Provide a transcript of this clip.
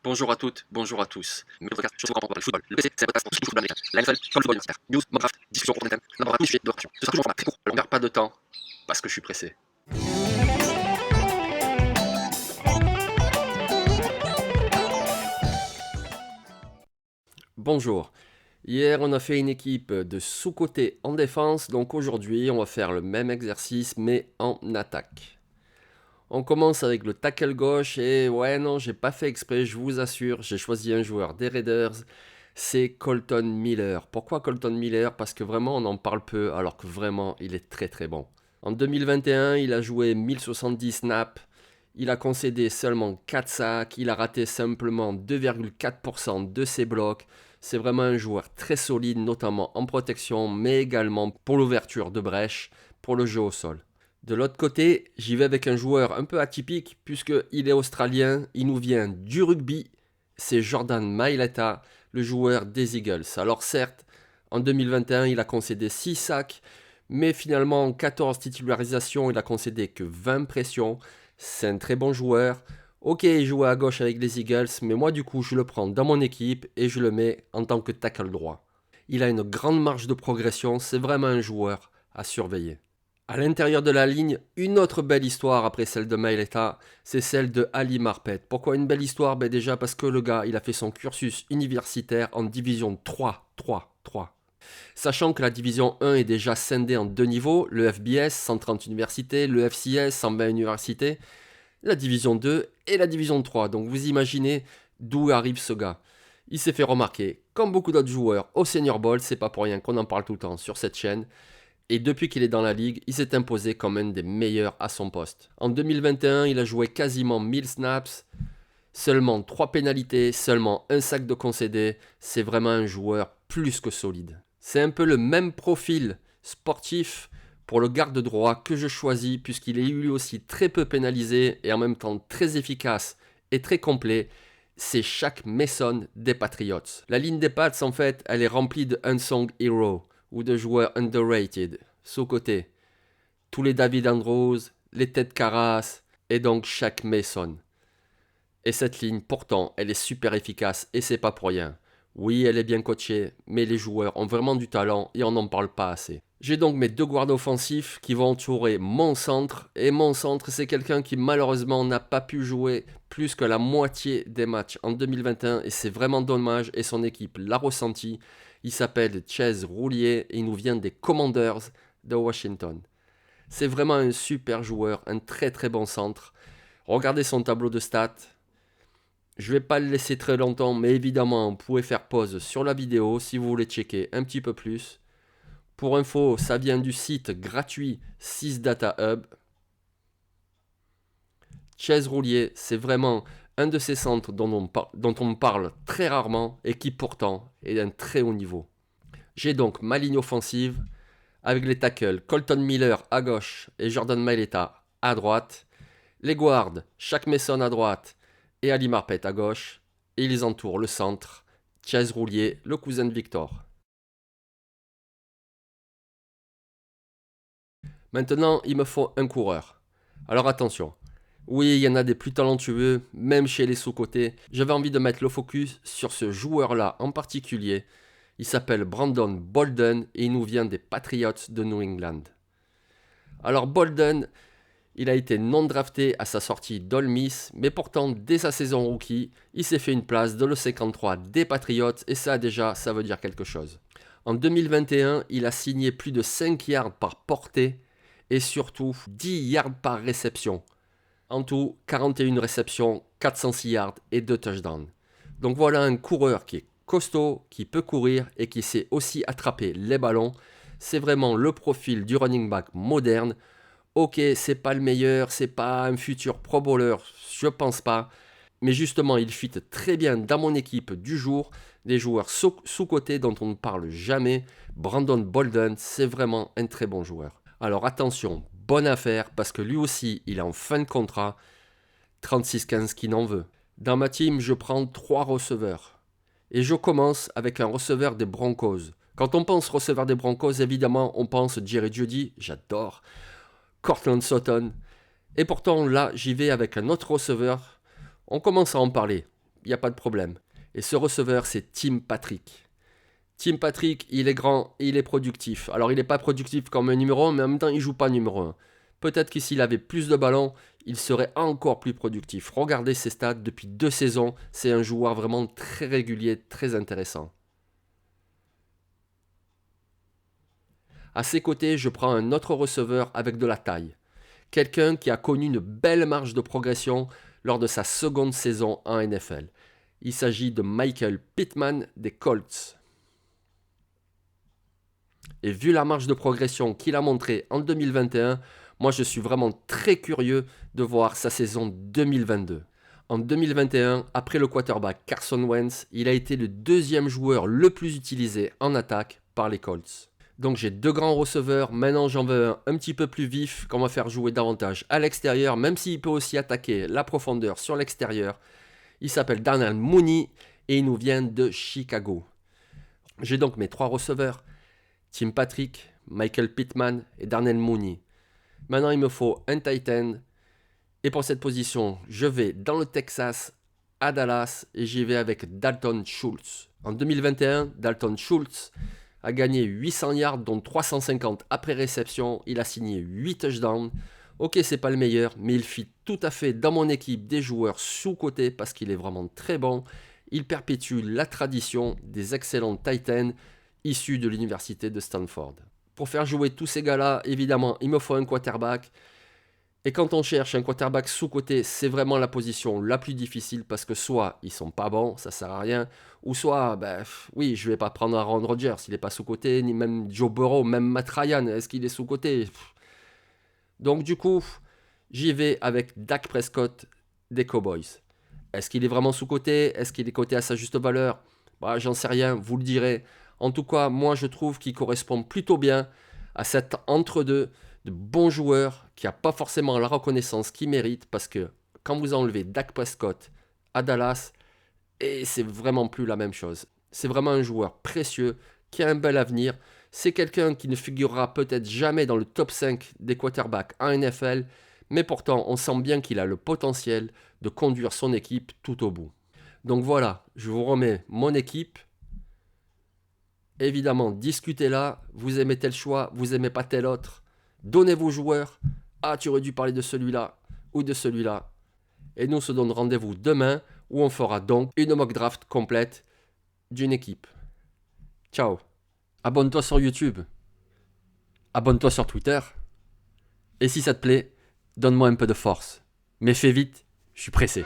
Bonjour à toutes, bonjour à tous. Le podcast sur le football. Le PC, c'est un podcast sur le football américain. La NFL, sur le football universitaire. News, mock draft, discussion pour thème, n'importe quel sujet de réflexion. Ce sera toujours un format très court. Alors, on perd pas de temps parce que je suis pressé. Bonjour. Hier, on a fait une équipe de sous-côté en défense, donc aujourd'hui, on va faire le même exercice mais en attaque. On commence avec le tackle gauche et ouais, non, j'ai pas fait exprès, je vous assure, j'ai choisi un joueur des Raiders, c'est Colton Miller. Pourquoi Colton Miller? Parce que vraiment, on en parle peu, alors que vraiment, il est très très bon. En 2021, il a joué 1070 snaps, il a concédé seulement 4 sacs, il a raté simplement 2,4% de ses blocs. C'est vraiment un joueur très solide, notamment en protection, mais également pour l'ouverture de brèches, pour le jeu au sol. De l'autre côté, j'y vais avec un joueur un peu atypique, puisqu'il est australien, il nous vient du rugby, c'est Jordan Mailata, le joueur des Eagles. Alors certes, en 2021, il a concédé 6 sacs, mais finalement en 14 titularisations, il a concédé que 20 pressions. C'est un très bon joueur. Ok, il joue à gauche avec les Eagles, mais moi du coup, je le prends dans mon équipe et je le mets en tant que tackle droit. Il a une grande marge de progression, c'est vraiment un joueur à surveiller. À l'intérieur de la ligne, une autre belle histoire après celle de Maileta, c'est celle de Ali Marpet. Pourquoi une belle histoire? Déjà parce que le gars, il a fait son cursus universitaire en division 3. Sachant que la division 1 est déjà scindée en deux niveaux, le FBS, 130 universités, le FCS, 120 universités, la division 2 et la division 3. Donc vous imaginez d'où arrive ce gars. Il s'est fait remarquer, comme beaucoup d'autres joueurs, au Senior Bowl, c'est pas pour rien qu'on en parle tout le temps sur cette chaîne. Et depuis qu'il est dans la ligue, il s'est imposé comme un des meilleurs à son poste. En 2021, il a joué quasiment 1000 snaps, seulement 3 pénalités, seulement un sac de concédé. C'est vraiment un joueur plus que solide. C'est un peu le même profil sportif pour le garde droit que je choisis puisqu'il est lui aussi très peu pénalisé et en même temps très efficace et très complet. C'est Shaq Mason des Patriots. La ligne des Pats, en fait, elle est remplie de unsung heroes ou de joueurs underrated, sous-côté. Tous les David Andrews, les Ted Karras et donc Shaq Mason. Et cette ligne, pourtant, elle est super efficace et c'est pas pour rien. Oui, elle est bien coachée, mais les joueurs ont vraiment du talent et on n'en parle pas assez. J'ai donc mes deux guards offensifs qui vont entourer mon centre. Et mon centre, c'est quelqu'un qui malheureusement n'a pas pu jouer plus que la moitié des matchs en 2021. Et c'est vraiment dommage et son équipe l'a ressenti. Il s'appelle Chase Roulier et il nous vient des Commanders de Washington. C'est vraiment un super joueur, un très très bon centre. Regardez son tableau de stats. Je vais pas le laisser très longtemps, mais évidemment, vous pouvez faire pause sur la vidéo si vous voulez checker un petit peu plus. Pour info, ça vient du site gratuit 6 Data Hub. Chase Roulier, c'est vraiment un de ces centres dont on parle très rarement et qui pourtant est d'un très haut niveau. J'ai donc ma ligne offensive avec les tackles Colton Miller à gauche et Jordan Maileta à droite. Les guards, Shaq Mason à droite et Ali Marpet à gauche. Et ils entourent le centre, Chase Roulier, le cousin de Victor. Maintenant, il me faut un coureur. Alors attention. Oui, il y en a des plus talentueux, même chez les sous-côtés. J'avais envie de mettre le focus sur ce joueur-là en particulier. Il s'appelle Brandon Bolden et il nous vient des Patriots de New England. Alors Bolden, il a été non drafté à sa sortie d'Ole Miss, mais pourtant dès sa saison rookie, il s'est fait une place dans le 53 des Patriots et ça déjà, ça veut dire quelque chose. En 2021, il a signé plus de 5 yards par portée et surtout 10 yards par réception. En tout, 41 réceptions, 406 yards et 2 touchdowns. Donc voilà un coureur qui est costaud, qui peut courir et qui sait aussi attraper les ballons. C'est vraiment le profil du running back moderne. Ok, c'est pas le meilleur, c'est pas un futur pro bowler, je pense pas. Mais justement, il fit très bien dans mon équipe du jour. Des joueurs sous-cotés dont on ne parle jamais. Brandon Bolden, c'est vraiment un très bon joueur. Alors attention, bonne affaire parce que lui aussi, il est en fin de contrat. 36-15 qui n'en veut. Dans ma team, je prends 3 receveurs. Et je commence avec un receveur des Broncos. Quand on pense receveur des Broncos, évidemment, on pense Jerry Jeudy, j'adore. Cortland Sutton. Et pourtant, là, j'y vais avec un autre receveur. On commence à en parler. il n'y a pas de problème. Et ce receveur, c'est Tim Patrick. Tim Patrick, il est grand, il est productif. Alors, il n'est pas productif comme un numéro 1, mais en même temps, il ne joue pas numéro 1. Peut-être que s'il avait plus de ballons, il serait encore plus productif. Regardez ses stats depuis 2 saisons. C'est un joueur vraiment très régulier, très intéressant. À ses côtés, je prends un autre receveur avec de la taille. Quelqu'un qui a connu une belle marge de progression lors de sa seconde saison en NFL. Il s'agit de Michael Pittman des Colts. Et vu la marge de progression qu'il a montrée en 2021, moi je suis vraiment très curieux de voir sa saison 2022. En 2021, après le quarterback Carson Wentz, il a été le 2e joueur le plus utilisé en attaque par les Colts. Donc j'ai 2 grands receveurs, maintenant j'en veux un petit peu plus vif, qu'on va faire jouer davantage à l'extérieur, même s'il peut aussi attaquer la profondeur sur l'extérieur. Il s'appelle Darnell Mooney et il nous vient de Chicago. J'ai donc mes 3 receveurs, Tim Patrick, Michael Pittman et Darnell Mooney. Maintenant il me faut un tight end. Et pour cette position, je vais dans le Texas, à Dallas, et j'y vais avec Dalton Schultz. En 2021, Dalton Schultz a gagné 800 yards, dont 350 après réception. Il a signé 8 touchdowns. Ok, c'est pas le meilleur, mais il fit tout à fait dans mon équipe des joueurs sous-cotés parce qu'il est vraiment très bon. Il perpétue la tradition des excellents tight ends issus de l'université de Stanford. Pour faire jouer tous ces gars-là, évidemment, il me faut un quarterback. Et quand on cherche un quarterback sous-coté, c'est vraiment la position la plus difficile parce que soit ils sont pas bons, ça sert à rien, ou soit, oui, je vais pas prendre Aaron Rodgers, il est pas sous-coté, ni même Joe Burrow, même Matt Ryan, est-ce qu'il est sous-coté? Donc du coup, j'y vais avec Dak Prescott des Cowboys. Est-ce qu'il est vraiment sous-coté? Est-ce qu'il est coté à sa juste valeur? J'en sais rien, vous le direz. En tout cas, moi je trouve qu'il correspond plutôt bien à cet entre-deux de bons joueurs qui n'a pas forcément la reconnaissance qu'il mérite parce que quand vous enlevez Dak Prescott à Dallas, et c'est vraiment plus la même chose. C'est vraiment un joueur précieux qui a un bel avenir. C'est quelqu'un qui ne figurera peut-être jamais dans le top 5 des quarterbacks en NFL, mais pourtant on sent bien qu'il a le potentiel de conduire son équipe tout au bout. Donc voilà, je vous remets mon équipe. Évidemment, discutez-la, vous aimez tel choix, vous aimez pas tel autre. Donnez vos joueurs. Ah, tu aurais dû parler de celui-là ou de celui-là. Et nous on se donne rendez-vous demain où on fera donc une mock draft complète d'une équipe. Ciao. Abonne-toi sur YouTube. Abonne-toi sur Twitter. Et si ça te plaît, donne-moi un peu de force. Mais fais vite, je suis pressé.